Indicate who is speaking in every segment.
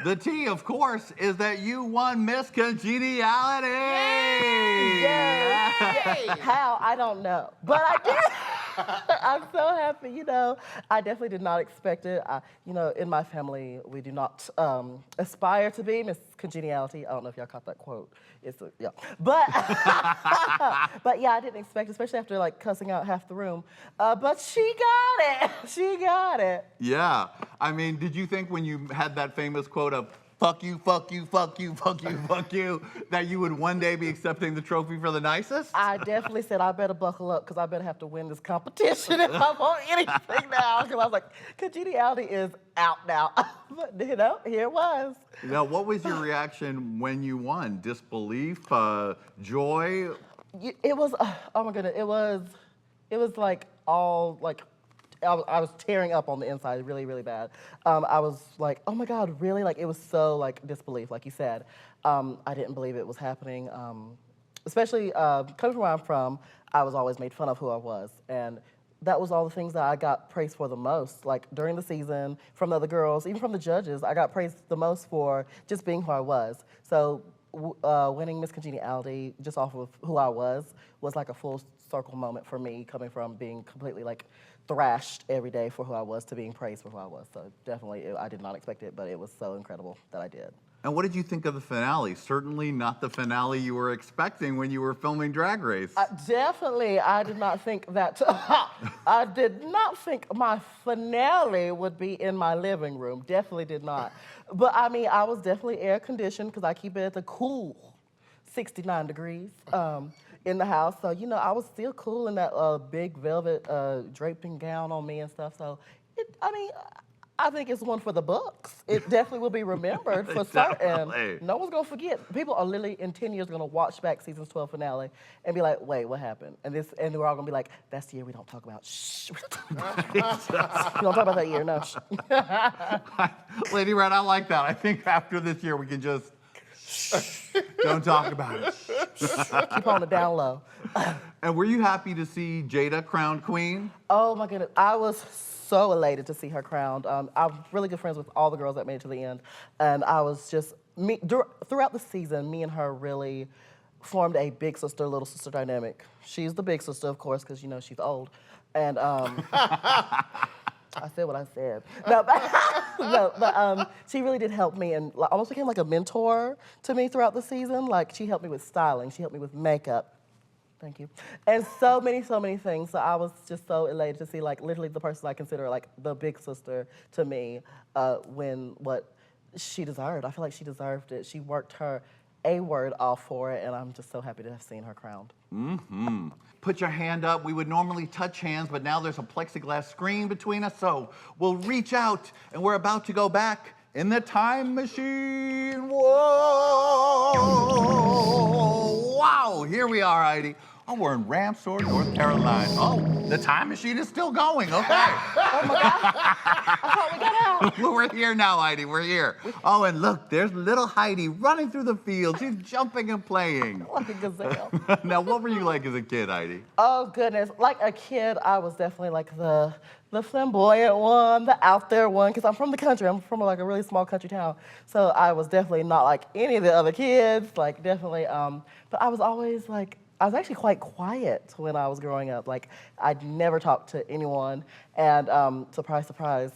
Speaker 1: The tea, of course, is that you won Miss Congeniality.
Speaker 2: Yes. Yay. How? I don't know. But I did. I'm so happy. I definitely did not expect it. In my family, we do not aspire to be Miss Congeniality. I don't know if y'all caught that quote. Yeah. But, but yeah, I didn't expect it, especially after like cussing out half the room. But she got it. She got it.
Speaker 1: Yeah. I mean, did you think when you had that famous quote of fuck you, fuck you, fuck you, fuck you, fuck you, that you would one day be accepting the trophy for the nicest?
Speaker 2: I definitely said I better buckle up because I better have to win this competition if I want anything now. Because I was like, congeniality is out now. But here it was.
Speaker 1: Now, what was your reaction when you won? Disbelief, joy?
Speaker 2: It was, oh my goodness, it was like all like, I was tearing up on the inside really, really bad. I was like, oh my God, really? Like, it was so like disbelief, like you said. I didn't believe it was happening. Especially coming from where I'm from, I was always made fun of who I was. And that was all the things that I got praised for the most. Like during the season, from the other girls, even from the judges, I got praised the most for just being who I was. So winning Miss Congeniality just off of who I was like a full circle moment for me, coming from being completely like thrashed every day for who I was to being praised for who I was. So definitely, I did not expect it, but it was so incredible that I did.
Speaker 1: And what did you think of the finale? Certainly not the finale you were expecting when you were filming Drag Race.
Speaker 2: Definitely, I did not think that, I did not think my finale would be in my living room. Definitely did not. But I mean, I was definitely air conditioned because I keep it at the cool 69 degrees. In the house, so I was still cool in that big velvet draping gown on me and stuff. So, I think it's one for the books. It definitely will be remembered for certain. No one's gonna forget. People are literally in 10 years gonna watch back season's 12 finale and be like, "Wait, what happened?" And we're all gonna be like, "That's the year we don't talk about. Shh, we don't talk about that year. No."
Speaker 1: Lady Red, I like that. I think after this year we can just. Don't talk about it.
Speaker 2: Keep on the down low.
Speaker 1: And were you happy to see Jada crowned queen?
Speaker 2: Oh my goodness, I was so elated to see her crowned. I'm really good friends with all the girls that made it to the end, and I was just throughout the season. Me and her really formed a big sister, little sister dynamic. She's the big sister, of course, because she's old, and I said what I said. No, but she really did help me and almost became like a mentor to me throughout the season. Like, she helped me with styling. She helped me with makeup. Thank you. And so many things. So I was just so elated to see, like, literally the person I consider, like, the big sister to me win what she deserved. I feel like she deserved it. She worked her A-word off for it, and I'm just so happy to have seen her crowned.
Speaker 1: Mm-hmm. Put your hand up. We would normally touch hands, but now there's a plexiglass screen between us, so we'll reach out, and we're about to go back in the time machine. Whoa! Wow, here we are, Heidi. Oh, we're in Ramsor, North Carolina. Oh, the time machine is still going, okay.
Speaker 2: Oh my God, I thought we got out.
Speaker 1: We're here now, Heidi, we're here. Oh, and look, there's little Heidi running through the field. She's jumping and playing.
Speaker 2: Like a gazelle.
Speaker 1: Now, what were you like as a kid, Heidi?
Speaker 2: Oh goodness, like a kid, I was definitely like the flamboyant one, the out there one, because I'm from the country. I'm from like a really small country town. So I was definitely not like any of the other kids, like definitely, but I was always like, I was actually quite quiet when I was growing up. Like, I'd never talked to anyone, and surprise, surprise,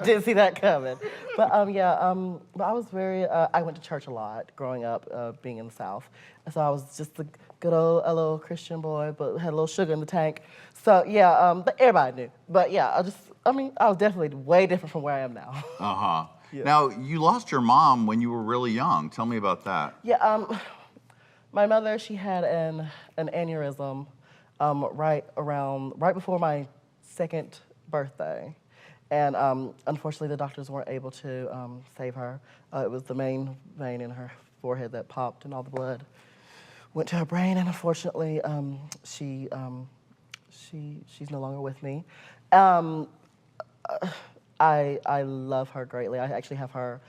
Speaker 2: didn't see that coming. But but I was very, I went to church a lot growing up, being in the South. So I was just a good old, a little Christian boy, but had a little sugar in the tank. So yeah, but everybody knew. But yeah, I was definitely way different from where I am now.
Speaker 1: Uh-huh.
Speaker 2: Yeah.
Speaker 1: Now, you lost your mom when you were really young. Tell me about that.
Speaker 2: Yeah, my mother, she had an aneurysm right before my second birthday. And unfortunately, the doctors weren't able to save her. It was the main vein in her forehead that popped, and all the blood went to her brain. And unfortunately, she's no longer with me. I love her greatly. I actually have her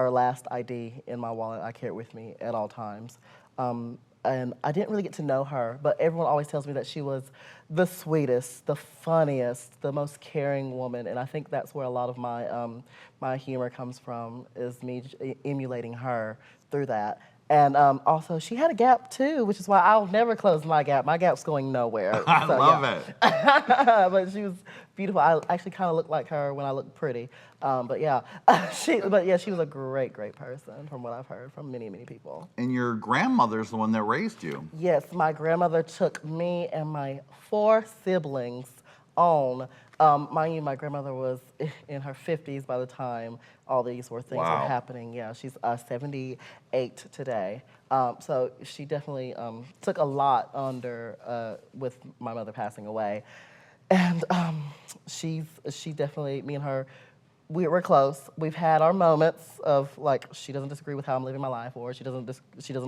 Speaker 2: last ID in my wallet. I carry it with me at all times. and I didn't really get to know her, but everyone always tells me that she was the sweetest, the funniest, the most caring woman, and I think that's where a lot of my humor comes from, is me emulating her through that. And also, she had a gap too, which is why I'll never close my gap. My gap's going nowhere.
Speaker 1: I love it.
Speaker 2: But she was beautiful. I actually kind of look like her when I look pretty. But yeah, she was a great, great person from what I've heard from many, many people.
Speaker 1: And your grandmother's the one that raised you.
Speaker 2: Yes, my grandmother took me and my 4 siblings on. Mind you, my grandmother was in her 50s by the time all these things were happening. Yeah, she's 78 today. So she definitely took a lot under with my mother passing away. And she definitely, me and her, we were close. We've had our moments of like, she doesn't disagree with how I'm living my life, or she doesn't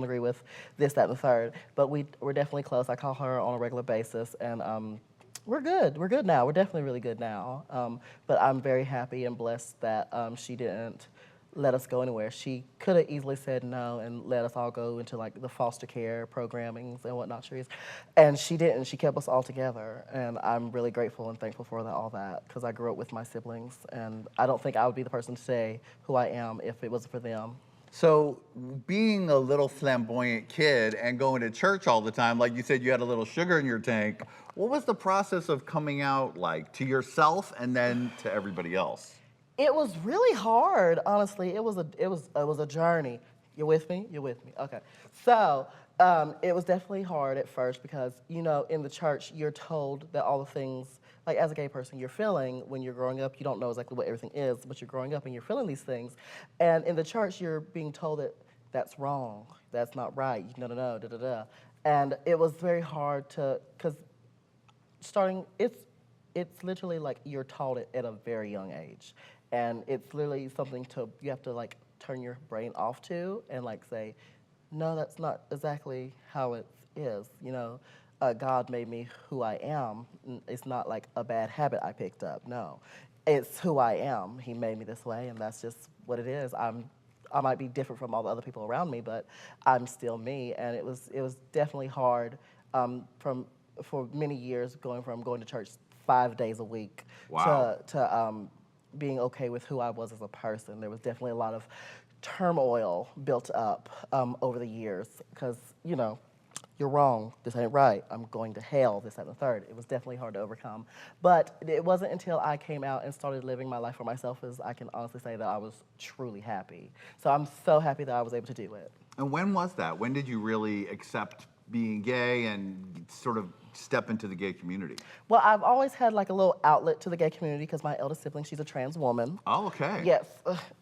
Speaker 2: agree with this, that, and the third. But we're definitely close. I call her on a regular basis, and we're good. We're good now. We're definitely really good now. But I'm very happy and blessed that she didn't let us go anywhere. She could have easily said no and let us all go into like the foster care programmings and whatnot. And she didn't. She kept us all together. And I'm really grateful and thankful for all that, because I grew up with my siblings. And I don't think I would be the person to say who I am if it wasn't for them.
Speaker 1: So being a little flamboyant kid and going to church all the time, like you said, you had a little sugar in your tank. What was the process of coming out like to yourself and then to everybody else?
Speaker 2: It was really hard, honestly. It was a journey. You with me? You're with me. Okay. So it was definitely hard at first because, you know, in the church, you're told that all the things, like as a gay person, you're feeling when you're growing up. You don't know exactly what everything is, but you're growing up and you're feeling these things. And in the church, you're being told that that's wrong, that's not right, no, da-da-da. And it was very hard because it's literally like you're taught it at a very young age. And it's literally something you have to like turn your brain off to and like say, no, that's not exactly how it is. You know, God made me who I am. It's not like a bad habit I picked up. No, it's who I am. He made me this way, and that's just what it is. I might be different from all the other people around me, but I'm still me. And it was definitely hard for many years going to church 5 days a week to being okay with who I was as a person. There was definitely a lot of turmoil built up over the years because, you know, you're wrong, this ain't right, I'm going to hell, this, that, and the third. It was definitely hard to overcome. But it wasn't until I came out and started living my life for myself as I can honestly say that I was truly happy. So I'm so happy that I was able to do it.
Speaker 1: And when was that? When did you really accept being gay and sort of step into the gay community?
Speaker 2: Well, I've always had like a little outlet to the gay community because my eldest sibling, she's a trans woman.
Speaker 1: Oh, okay.
Speaker 2: Yes,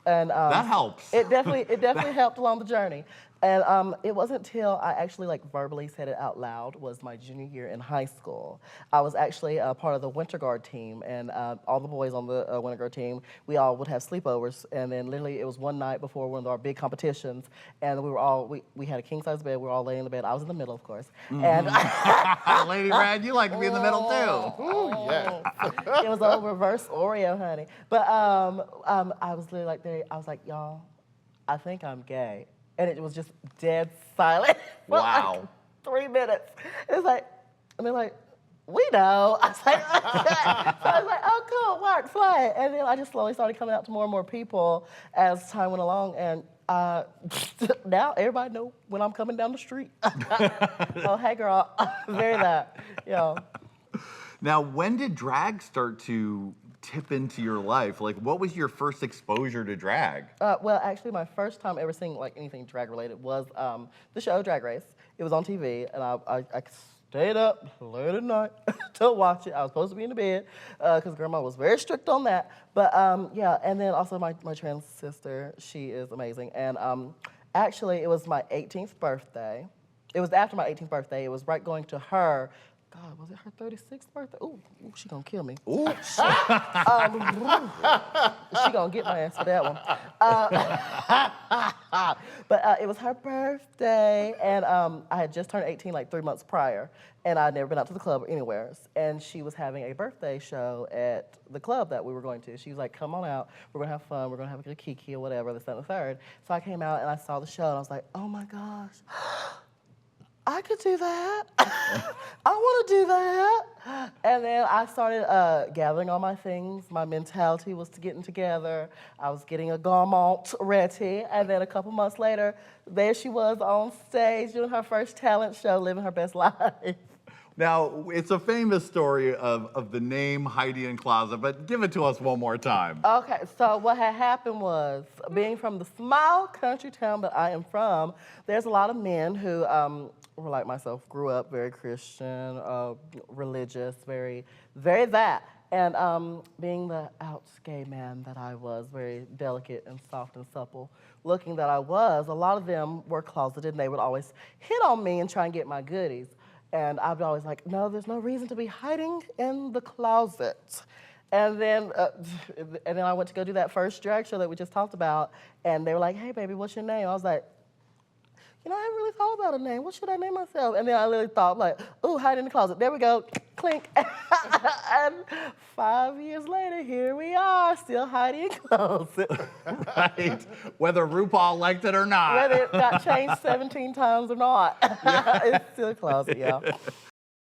Speaker 2: and
Speaker 1: that helps.
Speaker 2: It definitely helped along the journey. And it wasn't until I actually like verbally said it out loud was my junior year in high school. I was actually a part of the Winter Guard team, and all the boys on the Winter Guard team, we all would have sleepovers, and then literally it was one night before one of our big competitions, and we had a king size bed. We were all laying in the bed. I was in the middle, of course.
Speaker 1: Mm-hmm.
Speaker 2: And
Speaker 1: Lady Rad, you like to be in the middle too.
Speaker 3: Ooh, yeah.
Speaker 2: It was a reverse Oreo, honey. But I was literally like, I was like, y'all, I think I'm gay. And it was just dead silent for like 3 minutes. It's like, and they're like, we know. I was like, so I was like, oh, cool, work, fly. And then I just slowly started coming out to more and more people as time went along. And now everybody know when I'm coming down the street. Oh, hey, girl, very that, you know.
Speaker 1: Now, when did drag start to tip into your life? Like, what was your first exposure to drag?
Speaker 2: Well, actually, my first time ever seeing like anything drag related was the show Drag Race. It was on TV, and I stayed up late at night to watch it. I was supposed to be in the bed because Grandma was very strict on that. But yeah, and then also my trans sister, she is amazing. And actually, it was my 18th birthday. It was after my 18th birthday. It was right going to her. God, was it her 36th birthday? Ooh, she gonna kill me. Ooh. She gonna get my ass for that one. But it was her birthday, and I had just turned 18 like 3 months prior, and I'd never been out to the club or anywhere. And she was having a birthday show at the club that we were going to. She was like, come on out, we're gonna have fun, we're gonna have a kiki or whatever, this, that, and the third. So I came out and I saw the show, and I was like, oh my gosh. I could do that. I want to do that. And then I started gathering all my things. My mentality was to getting together. I was getting a garment ready. And then a couple months later, there she was on stage doing her first talent show, living her best life.
Speaker 1: Now, it's a famous story of the name Heidi in Closet, but give it to us one more time.
Speaker 2: Okay, so what had happened was, being from the small country town that I am from, there's a lot of men who were like myself, grew up very Christian, religious, very, very that. And being the out gay man that I was, very delicate and soft and supple looking that I was, a lot of them were closeted and they would always hit on me and try and get my goodies. And I'd be always like, no, there's no reason to be hiding in the closet. And then I went to go do that first drag show that we just talked about, and they were like, hey, baby, what's your name? I was like, I haven't really thought about a name. What should I name myself? And then I literally thought, like, ooh, hide in the closet. There we go, clink. And 5 years later, here we are, still hiding in the closet.
Speaker 1: Right. Whether RuPaul liked it or not.
Speaker 2: Whether it got changed 17 times or not, it's still a closet, yeah.